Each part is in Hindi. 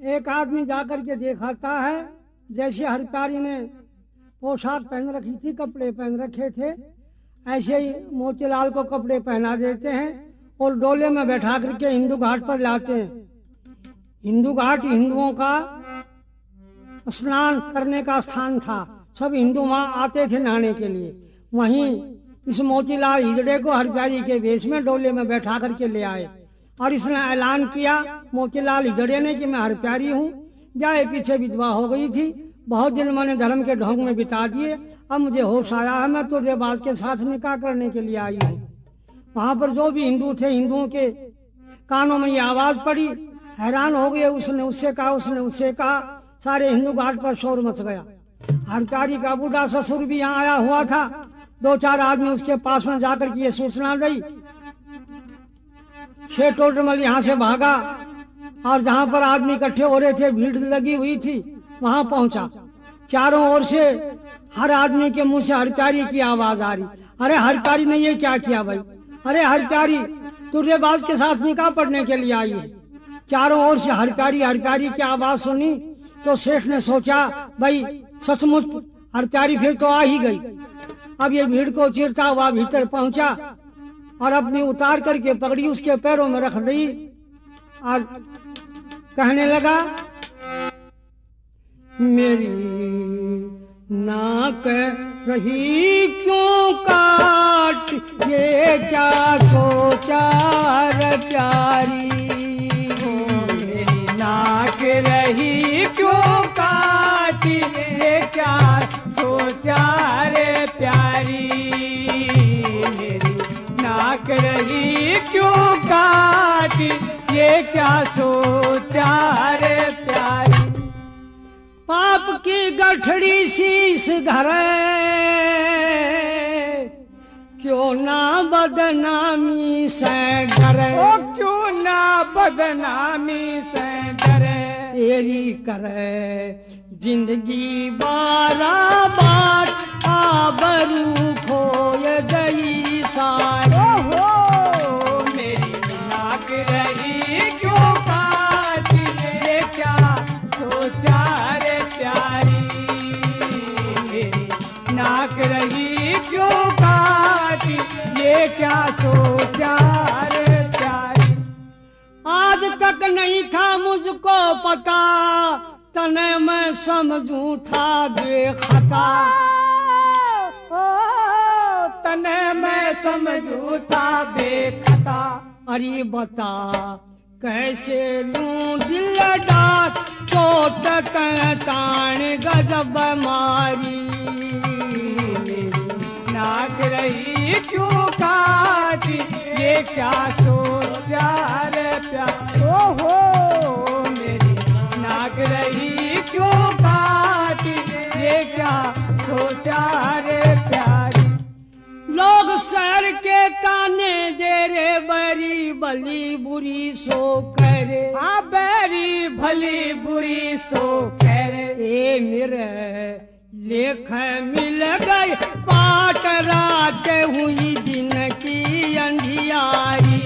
एक आदमी जाकर के दिखाता है, जैसे हरप्यारी ने पोशाक पहन रखी थी, कपड़े पहन रखे थे, ऐसे ही मोतीलाल को कपड़े पहना देते हैं और डोले में बैठा करके हिंदू घाट पर लाते हैं। हिंदू घाट हिंदुओं का स्नान करने का स्थान था, सब हिंदू वहां आते थे नहाने के लिए। वहीं इस मोतीलाल हिजड़े को हरप्यारी के वेश में डोले में बैठा करके ले आए और इसने ऐलान किया मोतीलाल हिजड़े ने कि मैं हरप्यारी हूँ, ब्याह पीछे विधवा हो गई थी, बहुत दिन मैंने धर्म के ढोंग में बिता दिए, अब मुझे होश आया है, मैं तो रेबाज के साथ निकाह करने के लिए आई हूँ। वहां पर जो भी हिंदू थे, हिंदुओं के कानों में ये आवाज पड़ी, हैरान हो गए। उसने उससे कहा, उसने उससे कहा, सारे हिंदू घाट पर शोर मच गया। हरप्यारी का बूढ़ा ससुर भी यहाँ आया हुआ था, 2-4 आदमी उसके पास में जाकर के ये सूचना दी। 6 टोटरमल यहाँ से भागा और जहाँ पर आदमी इकट्ठे हो रहे थे, भीड़ लगी हुई थी, वहां पहुंचा। चारों ओर से हर आदमी के मुंह से हरप्यारी की आवाज आ रही। अरे हरप्यारी ने ये क्या किया भाई? अरे हरप्यारी तू रेबाज के साथ निकाह पढ़ने के लिए आई है। चारों ओर से हरप्यारी हरप्यारी की आवाज सुनी तो शेष ने सोचा भाई सचमुच हरप्यारी फिर तो आ ही गई। अब ये भीड़ को चीरता हुआ भीतर पहुंचा और अपनी उतार करके पगड़ी उसके पैरों में रख दी और कहने लगा, मेरी नाक रही क्यों काट, ये क्या सोचा रे प्यारी। मेरी नाक रही क्यों काट, ये क्या सोचा रे प्यारी। मेरी नाक रही क्यों काट, ये क्या सोचा रे प्यारी। पाप की गठड़ी शीश धरे, क्यों ना बदनामी से डरे। ओ क्यों ना बदनामी से डरे। तेरी करे जिंदगी बारा बाट, आबरू खोए गई सारी। हो मेरी नाक रही क्यों काट, ये क्या सोचा रे प्यारी। मेरी नाक रही क्यों काट, ये क्या सोचा रे प्यारी। आज तक नहीं था मुझको पता, तने मैं समझूं था बेखता। तने मैं समझूं था बेखता। अरे बता कैसे लूं दिल डाट, चोट तान गजब मारी। मेरी नाक रही क्यों काट, ये क्या सोचा रे प्यारी। ओहो मेरी नाक रही क्यों काट, ये क्या सोचा रे प्यारी। लोग सर के ताने दे रे, बरी भली बुरी सो करे। हाँ बैरी भली बुरी सो करे। ए मेरे लेख मिल गई पाट, रात हुई दिन की अंधियारी।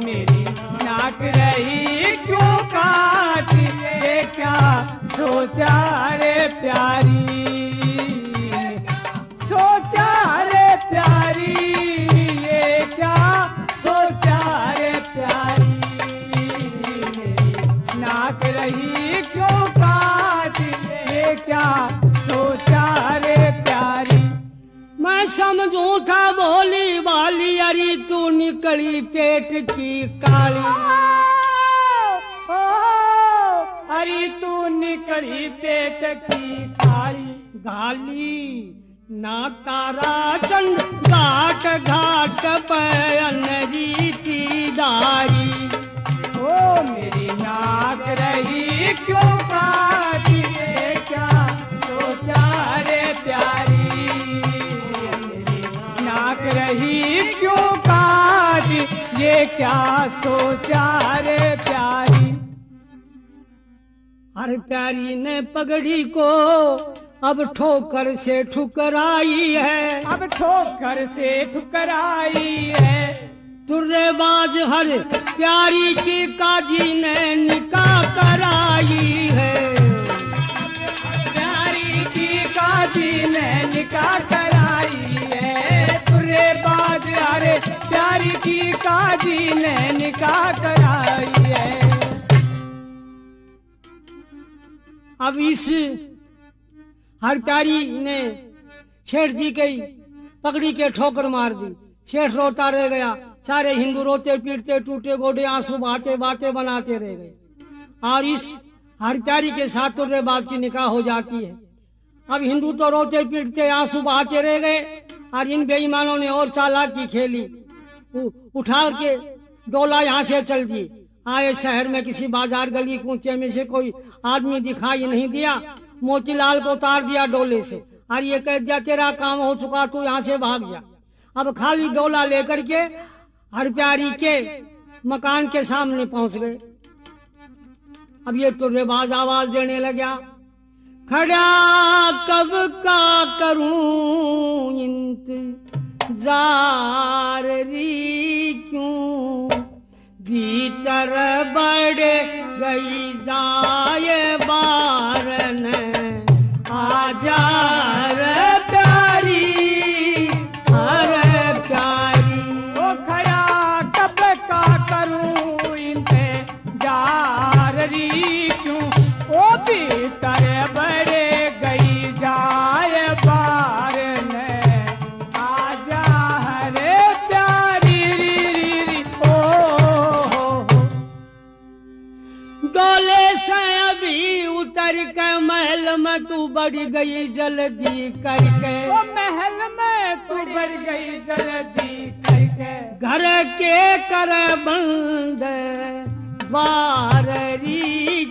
मेरी नाक रही क्यों काट, ये क्या सोचा रे प्यारी। सोचा रे प्यारी, ये क्या सोचा रे प्यारी। मेरी नाक रही क्यों काट, ये क्या सोचा रे प्यारी। मैं समझूं था भोली भाली, अरे तू निकली पेट की काली। अरे तू निकली पेट की काली। गाली ना तारा चंद घाट घाट पे अनरीति दारी। ओ मेरी नाक रही क्यों काट, ये क्या सोचा रे प्यारी। मेरी नाक रही क्यों काट, ये क्या सोचा रे प्यारी। हर प्यारी ने पगड़ी को अब ठोकर से ठुकराई है। अब ठोकर से ठुकराई है। तुर्रेबाज हर प्यारी की काजी ने निकाह कराई है। प्यारी की काजी ने निकाह कराई है। तुर्रेबाज हर प्यारी की काजी ने निकाह कराई है। अब इस हर प्यारी ने सेठ जी की पकड़ी के ठोकर मार दी। सेठ रोता रह गया। सारे हिंदू रोते पीटते टूटे गोडे आंसू बहाते बातें बनाते रह गए। और इस हर प्यारी के साथ तुर्रेबाज की निकाह हो जाती है। अब हिंदू तो रोते पीटते आंसू बहाते रह गए और इन बेईमानों ने और चालाकी खेली। उठा के डोला यहाँ से चल दिए। आए शहर में किसी बाजार गली कूचे में से कोई आदमी दिखाई नहीं दिया। मोतीलाल को उतार दिया डोले से और ये कह दिया तेरा काम हो चुका, तू यहाँ से भाग जा। अब खाली डोला लेकर के हर प्यारी के मकान के सामने पहुंच गए। अब ये तुर्रेबाज आवाज देने लगा, खड़ा कब का करूं इंतजार री क्यों, भीतर बढ़ गई जाए बारन आजा रे प्यारी हर प्यारी। ओ खड़ा कब का करूं इंतजार री क्यों, ओ भीतर बढ़ गई जाए बारन आजा रे प्यारी री। ओ डोले से अभी उतर के महल में तू बढ़ गई जल्दी करके, ओ महल में तू बढ़ गई जल्दी करके। घर के कर बंद द्वार री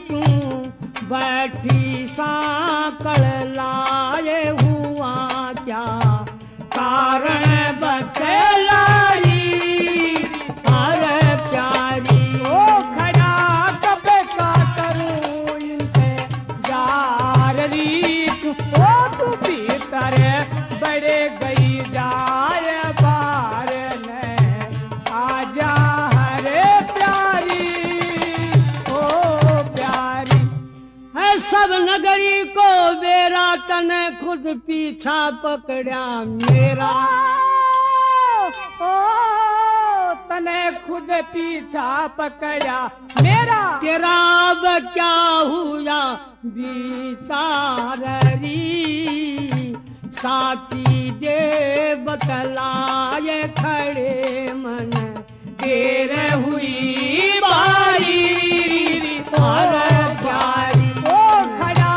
क्यों, बैठी सांकड़ लाए हुआ क्या कारण बतलाई हर प्यारी। ओ खड़ा कब का करूं इंतजार री क्यों, ओ तू भीतर बढ़ गई जाए बारन आजा हरे प्यारी। ओ प्यारी है सब नगरी को बेरा तने खुद पीछा पकड़ा मेरा, ओ तने खुद पीछा पकड़ा मेरा। तेरा अब क्या हुआ विचार री, साथी दे बतलाए खड़े मन देर हुई बारी हर प्यारी। ओ खड़ा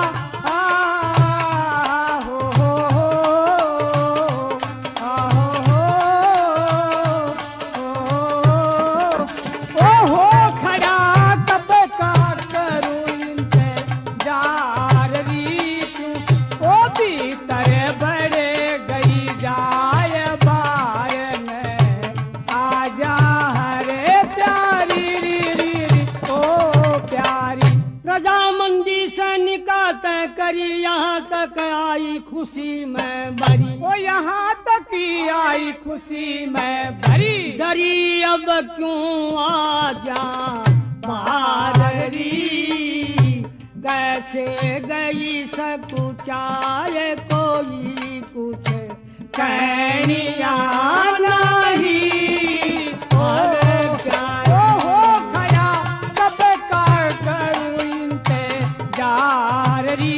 हो खड़ा कब का करूं इंतजार री क्यों, ओ भीतर बढ़ गई जाए बारन आजा हरे प्यारी री। ओ प्यारी रजामंदी से निकाह तय करी, यहाँ तक आई खुशी में भरी। ओ यहाँ तक ही आई खुशी में भरी। डरी अब क्यों आजा बारी, कैसे गई सकुचाए कोई कुछ कहनिया नहीं और प्यारी। ओ हो खड़ा कब का करूं इंतजार री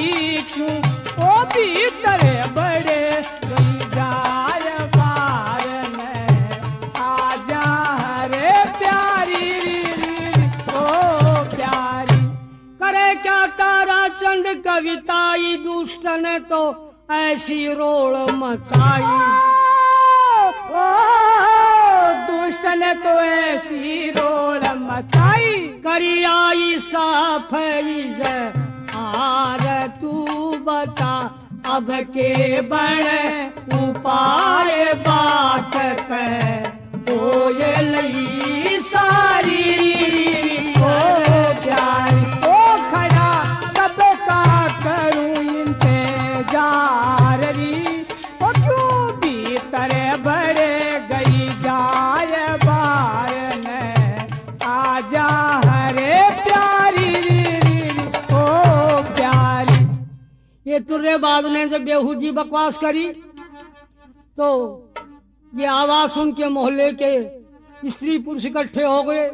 क्यों, ओ भीतर बड़े गई जाए बारन आजा हरे प्यारी री। ओ प्यारी करे क्या तारा चंद कविताई, दुष्ट ने तो ऐसी रोड़ मचाई। ओ दुष्ट ने तो ऐसी रोड़ मचाई। करी आई साफैज आर तू बता, अब के बड़ उपाय बात कह ओ ये लई सारी। ओ प्यारी ओ खड़ा कब का करूं इंतजार री, ओ क्यों भीतर बढ़ गई जाए बार तुर्रेबाज ने जब बेहूदी बकवास करी तो ये आवाज सुन के मोहल्ले के स्त्री पुरुष इकट्ठे हो गए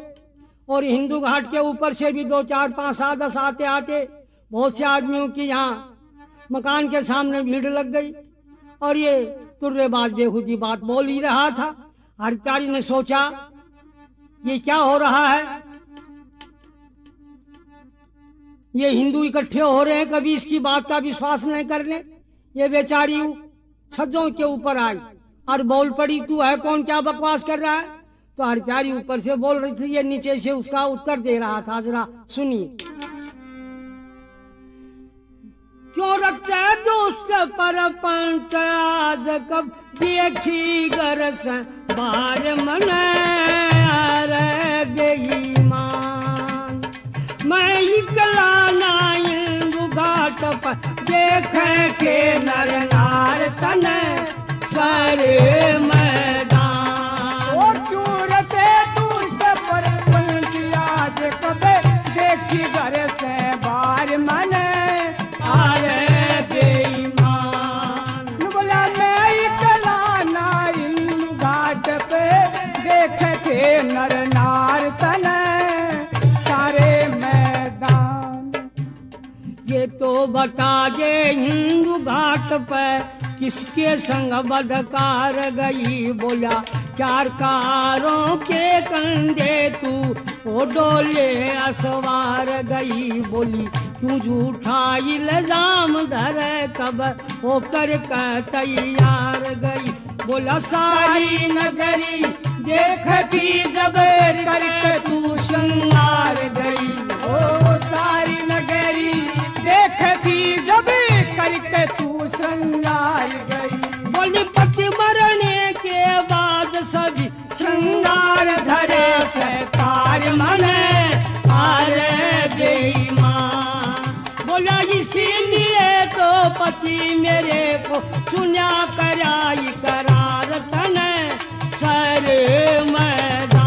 और हिंदू घाट के ऊपर से भी 2, 4, 5, 7, 10 आते आते बहुत से आदमियों की यहाँ मकान के सामने भीड़ लग गई और ये तुर्रेबाज बेहूदी बात बोल ही रहा था। हर प्यारी ने सोचा ये क्या हो रहा है, ये हिंदू इकट्ठे हो रहे हैं, कभी इसकी बात का विश्वास नहीं कर ले। ये बेचारी छज्जों के ऊपर आई और बोल पड़ी, तू है कौन, क्या बकवास कर रहा है। तो हर प्यारी ऊपर से बोल रही थी, ये नीचे से उसका उत्तर दे रहा था। जरा सुनिए। क्यों रक्षा दोस्त पर पंच आज कब देखी गरस बार मन बेईमान, मैं इकला नाइंदु घाट पर देख के नर नार तन सारे मैदान। और क्यों रचे दुष्ट पर पंच आज कब देखी गरस बार मन बेईमान। बोला मैं इकला नाइंदु घाट पे देखते नर नार तन सारे मैदान। ये तो बता दे हिंदू घाट पर किसके संग बदकार गई। बोला 4 कारों के कंधे तू ओ डोले असवार गई। बोली क्यों झूठा इल्जाम धर कब होकर का तैयार गई। बोला सारी नगरी देखती जब करके तू श्रृंगार गई। ओ सारी नगरी देखती जब करके तू श्रृंगार गई। बोली पति मरने के बाद सभी श्रृंगार धरे से तार मने आरे बेईमान। बोला इसीलिए तो पति मेरे को चुना कराई करार तने सर मैदान।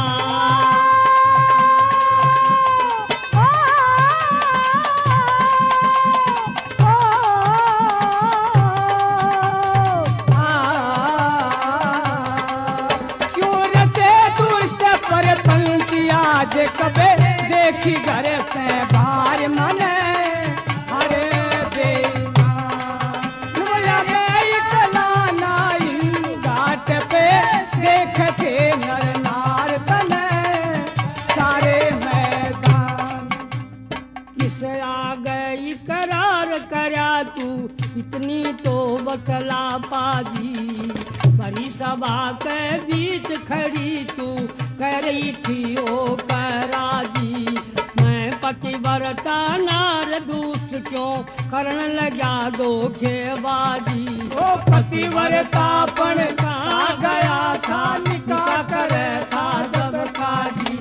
आज कबे देखी घर से बाहर मन हरे बेईमान। बोला मैं इकला नाइंदु घाट पे देखते नर नार तन सारे मैदान। किस आ गई करार करा तू इतनी तो बतला पाजी। बड़ी सभा के बीच खड़ी तू कह रही थी ओ कराजी। मैं पतिव्रता नार दूत क्यों करने लगा धोखेबाजी। ओ पतिव्रतापन कहाँ गया था निकाह करे था जब काजी।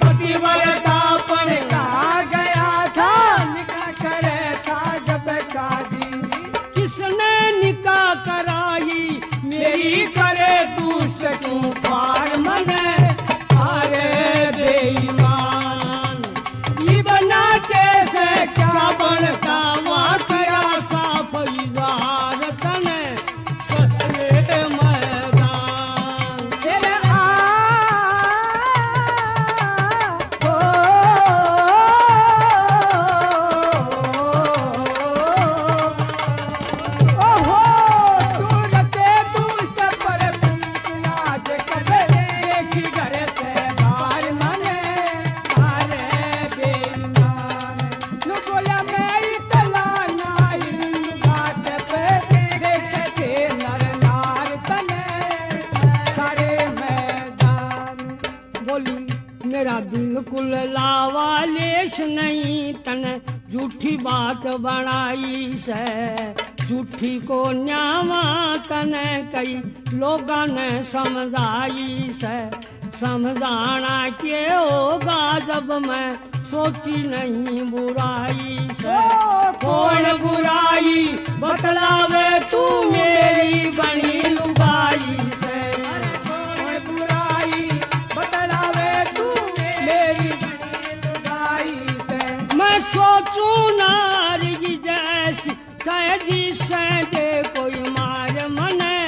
पतिव्रतापन कहाँ गया था निकाह करे था जब काजी। किसने निकाह कराई मेरी करे दुष्ट क्यों पार मने अरे बेईमान। ये बनाते से क्या बनता वहाँ तेरा साफ इज़हार तने सत्य मैदान। तेरे ओहो तू रचे दुष्ट पर आज कबे देखी घर से बाहर मने अरे बेईमान। नु बोला मैं इकला नाइंदु घाट पे देखते नर नार तने सारे मैदान। बोली मेरा बिल्कुल लावालेश नहीं तने झूठी बात बनाई से। झूठी को न्यावा तने कई लोगों ने समझाई से। समझाना के होगा जब मैं सोची नहीं बुराई से। कौन बुराई बतलावे तू मेरी बनी लुगाई से। कौन बुराई बतलावे तू मेरी बनी लुगाई से। मैं सोचूं नारी जैसी चाहे जी से दे कोई मार मने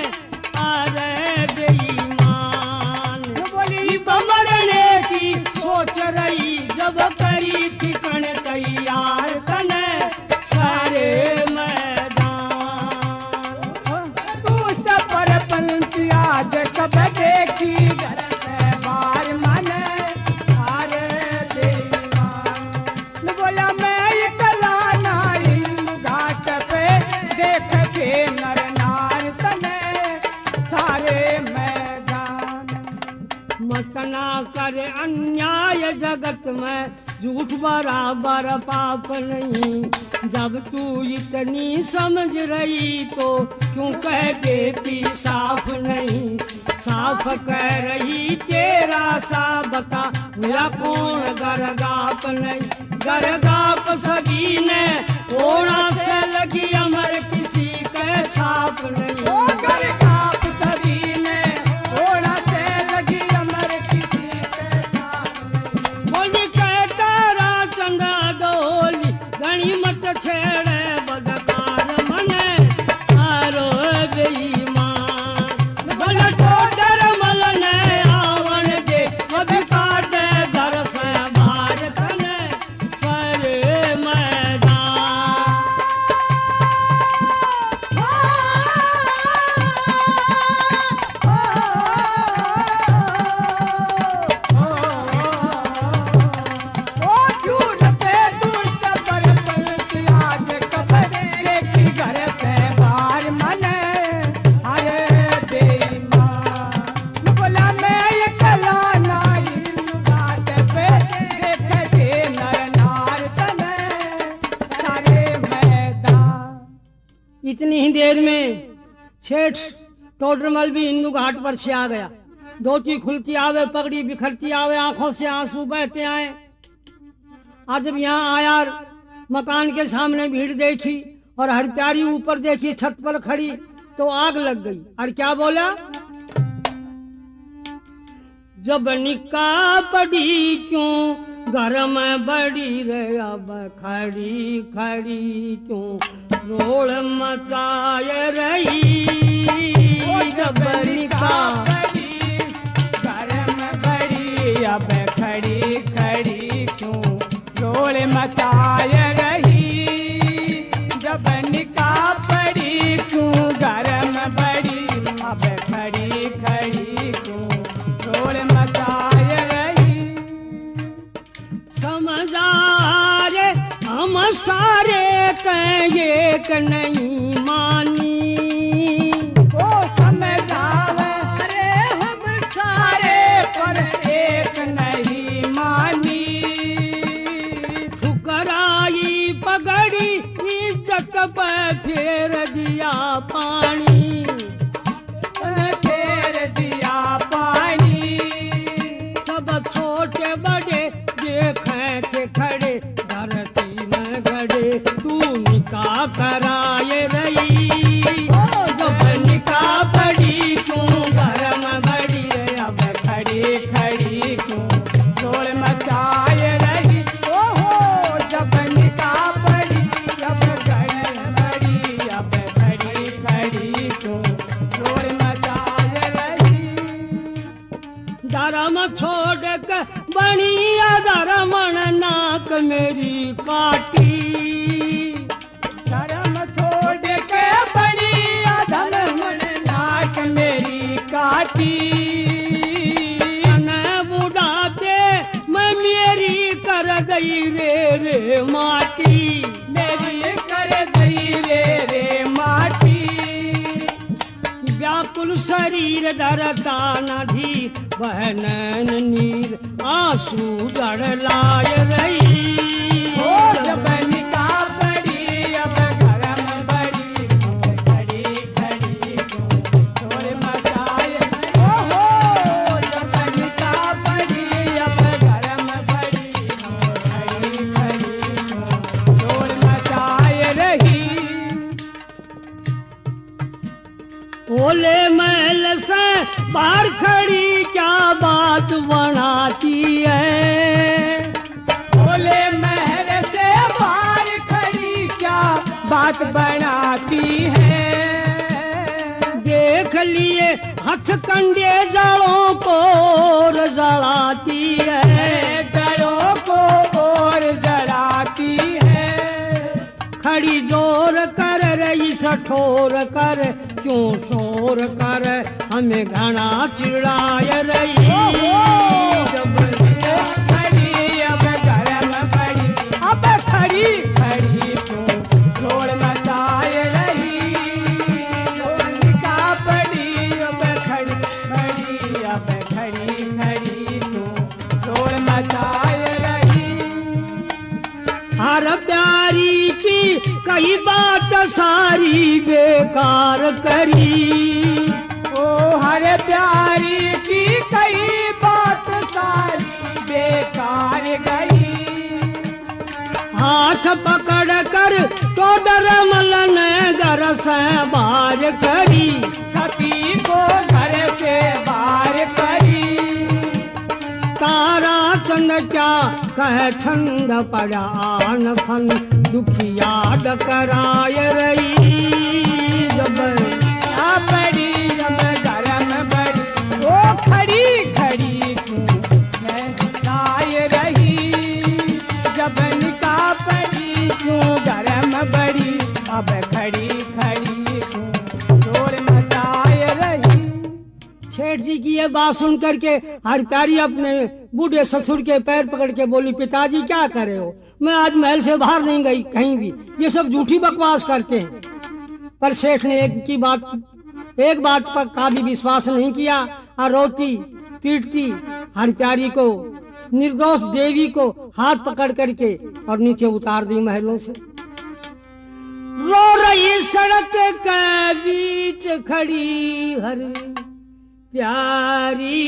आरे बेईमान। बोली बमरने की सोच रही जब करी ठिकन तैयार तने सारे दूत पर पंथी आज कब देखी घर से बार मन हारे बेईमान। बोला मैं इकला नाई घाट पे देख के नर नार तने सारे मैदान। मत ना करे अन्याय जगत में झूठ बराबर पाप नहीं। जब तू इतनी समझ रही तो क्यों कह देती साफ नहीं। साफ कह रही तेरा सा बता मेरा कौन गरगाप नहीं। गरगाप सभी ने ओड़ा से लगी अमर किसी के छाप नहीं। ओ गरगाप सभी ने ओड़ा से लगी अमर किसी के छाप नहीं। बोली कहता चंदा डोली गणी मत छेड़े बदकार मने आरो बेईमान। गलतो डर मलने आवन दे कभी काटे घर से बाहर तने सारे मैदान। ओ झूठ पे दूत पर पंथी आज कब देखी घर से बाहर मन हारे बेईमान। बोला मैं इकला नाई घाट पे देख के नर नार तने सारे मैदान। इतनी ही देर में सेठ टोडरमल भी हिंदू घाट पर से आ गया। धोती खुलती आवे, पगड़ी बिखरती आवे, आंखों से आंसू बहते आए। आज जब यहाँ आया मकान के सामने भीड़ देखी और हर प्यारी ऊपर देखी छत पर खड़ी तो आग लग गई। और क्या बोला, जब निकाह पड़ी क्यों घर में बड़ी रे अब खड़ी खड़ी क्यों रोड़ मचाए रही। जब निकाह घर में बड़ी अब खड़ी खड़ी क्यों रोल मचाए रही। जब निकाह पड़ी क्यों घर में बड़ी अब खड़ी खड़ी क्यों रोल मचाए रही। समझारे हम सारे एक नहीं मानी। ओ समझावे रे हम सारे पर एक नहीं मानी। ठुकराई पगड़ी इज्जत पे फेर दिया पानी। फेर दिया पानी। सब छोटे बड़े देखें के खड़े धरती में गड़े तू निकाह कराए रही। जब निकाह पड़ी क्यों घर में बड़ी रे अब खड़ी खड़ी क्यों रोल मचाए रही। ओहो जब निकाह पड़ी जब घर में बड़ी अब खड़ी खड़ी क्यों रोल मचाए रही। धर्म छोड़ कर बनिया धर्मण नाक मेरी काटी। धर्म छोड़ के बड़ी धर्मण नाक मेरी काटी। बुढ़ापे मैं मेरी कर गई रे माटी। मेरी कर गई रे माटी। व्याकुल शरीर डरता नधी वह नैन नीर आंसू जड़ लाए रही। ओ जब निकाह पड़ी अब घर में बड़ी खड़ी खड़ी शोर मचाए। ओहो जब निकाह पड़ी अब घर में बड़ी खड़ी खड़ी शोर मचाए रही। ओले महल से बाहर खड़ी क्या बात बनाती है। ओले महल बात बनाती है। देख लिए हथकंडे जड़ों को जड़ाती है, जड़ों को और जड़ाती है। खड़ी जोर कर रही सठोर कर, क्यों शोर कर हमें घना चिढ़ाए रही। जब खड़ी अब गरम पड़ी, अब खड़ी खड़ी क्यों जोड़ मचाए रही। का पड़ी अब खड़ी खड़ी, अब खड़ी खड़ी क्यों जोड़ मचाए रही। हर प्यारी की कई बात सारी बेकार करी। ओ हर प्यारी की कई बात सारी बेकार गई। हाथ पकड़ कर तो डरमल ने घर से बाहर करी। सती को घर से बाहर करी। तारा चंद क्या कह छंद पड़ा आन फन, दुखिया डकराए रही। जब पड़ी अब गरम बड़ी, ओ खड़ी खड़ी क्यों मचाए रही। जब निका पड़ी क्यों गरम बड़ी, अब खड़ी खड़ी क्यों जोर मचाए रही। सेठ जी की ये बात सुन करके हर प्यारी अपने बूढ़े ससुर के पैर पकड़ के बोली, पिताजी क्या करे हो, मैं आज महल से बाहर नहीं गई कहीं भी, ये सब झूठी बकवास करते हैं। पर सेठ ने एक बात पर का भी विश्वास नहीं किया और रोती पीटती हर प्यारी को, निर्दोष देवी को हाथ पकड़ करके और नीचे उतार दी महलों से। रो रही सड़क के बीच खड़ी हर प्यारी,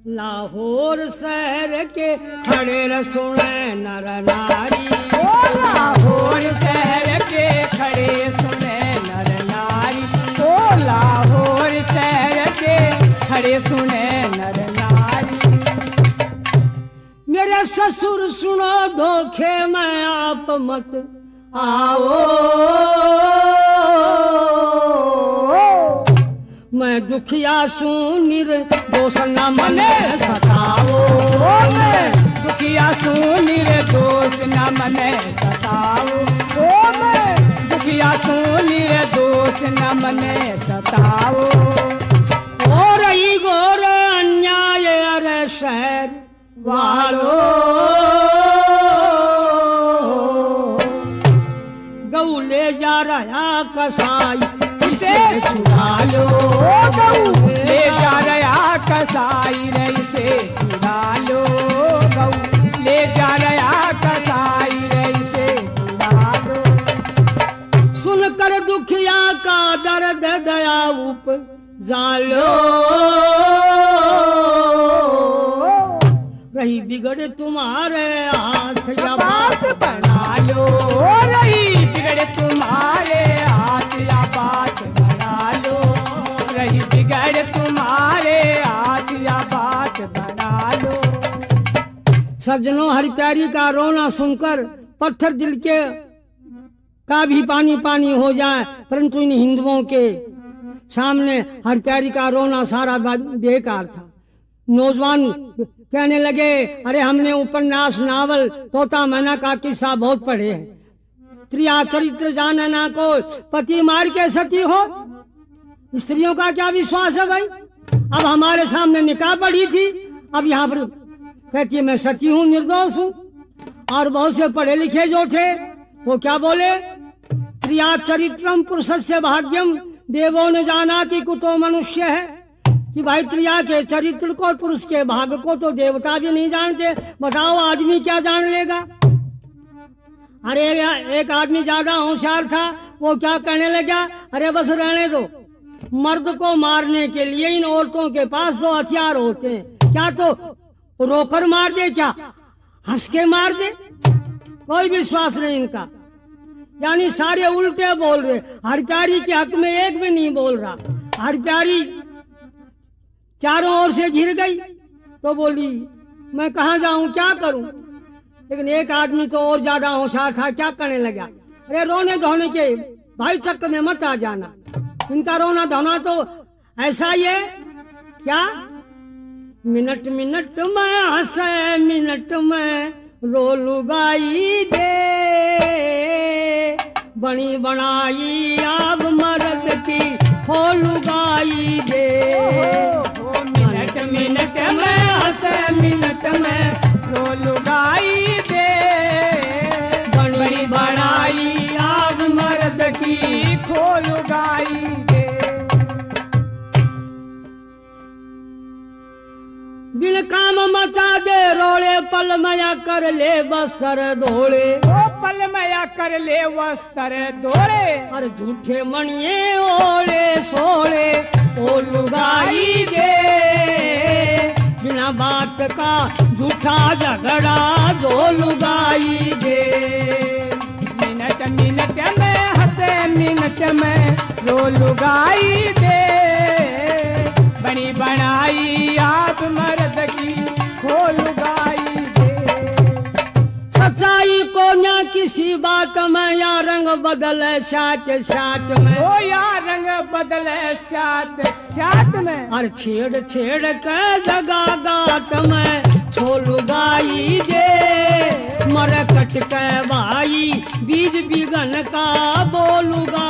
लाहौर शहर के खड़े न सुने नर नारी। ओ लाहौर शहर के खड़े सुने नर नारी। ओ लाहौर शहर के खड़े सुने नर नारी। मेरे ससुर सुनो धोखे में आप मत आओ, मैं दुखिया सू निर्दोष न मने सताओ। मैं दुखिया सू निर्दोष न मने सताओ। ओ मैं दुखिया सू निर्दोष न मने सताओ। हो रही घोर अन्याय अरे शहर वालों, गऊ ले जा रहा कसाई इसे छुड़ा लो। गऊ ले जा रहा कसाई रे इसे छुड़ा लो। गऊ ले जा रहा कसाई रे इसे छुड़ा लो। सुनकर दुखिया का दर्द दया उपजा लो। रही बिगड़े तुम्हारे हाथ या बात बना लो। रही बिगड़े तुम्हारे हाथ या बात बना लो। रही बिगड़े तुम्हारे हाथ या बात बना लो। सज्जनों, हरि प्यारी का रोना सुनकर पत्थर दिल के का भी पानी पानी हो जाए, परंतु इन हिंदुओं के सामने हरि प्यारी का रोना सारा बेकार था। नौजवान कहने लगे, अरे हमने उपन्यास नावल तोता मैना का किस्सा बहुत पढ़े हैं, स्त्रिया चरित्र जाने ना को पति मार के सती हो। स्त्रियों का क्या विश्वास है भाई। अब हमारे सामने निकाह पड़ी थी, अब यहाँ पर कहती है मैं सती हूँ, निर्दोष हूँ। और बहुत से पढ़े लिखे जो थे वो क्या बोले, स्त्रिया चरित्रम पुरुषस्य भाग्यम देवो ने जाना कि कुतो मनुष्य है, कि भाई स्त्रिया के चरित्र को और पुरुष के भाग को तो देवता भी नहीं जानते, बताओ आदमी क्या जान लेगा। अरे एक आदमी ज्यादा होशियार था, वो क्या कहने लगा, अरे बस रहने दो, मर्द को मारने के लिए इन औरतों के पास दो हथियार होते हैं, क्या तो रोकर मार दे, क्या हंस के मार दे, कोई विश्वास नहीं इनका। यानी सारे उल्टे बोल रहे, हर प्यारी के हक में एक भी नहीं बोल रहा। हर प्यारी चारों ओर से घिर गई तो बोली मैं कहाँ जाऊं, क्या करूं। लेकिन एक आदमी तो और ज्यादा होशियार था, क्या करने लगा, अरे रोने धोने के भाई चक्कर में मत आ जाना, इनका रोना धोना तो ऐसा ही है क्या, मिनट मिनट में हंसे मिनट में रो लुगाई दे, बनी बनाई आब मर्द की हो लुगाई दे। मिनट मिनट में हंसे मिनट में रो लुगाई दे, बनी बनाई आग मर्द की खो लुगाई दे। बिन काम मचा दे रोड़े, पल मया कर ले बस्तर धोड़े, ओ पल मया कर ले वस्त्र दौड़े, और झूठे मणिये ओले सोले ओ लुगाई दे, बिना बात का झूठा झगड़ा दो लुगाई दे। मिनट मिनट में हंसे मिनट में रो लुगाई दे, बनी बनाई आप मर्द की खो लुगाई दे। सच्चाई को न किसी बात में या रंग बदले साथ साथ में, ओ या रंग बदले साथ साथ में, और छेड़ छेड़ के जगा गात में छो लुगाई दे, मर कट के भाई बीज बिगन का बोलूगा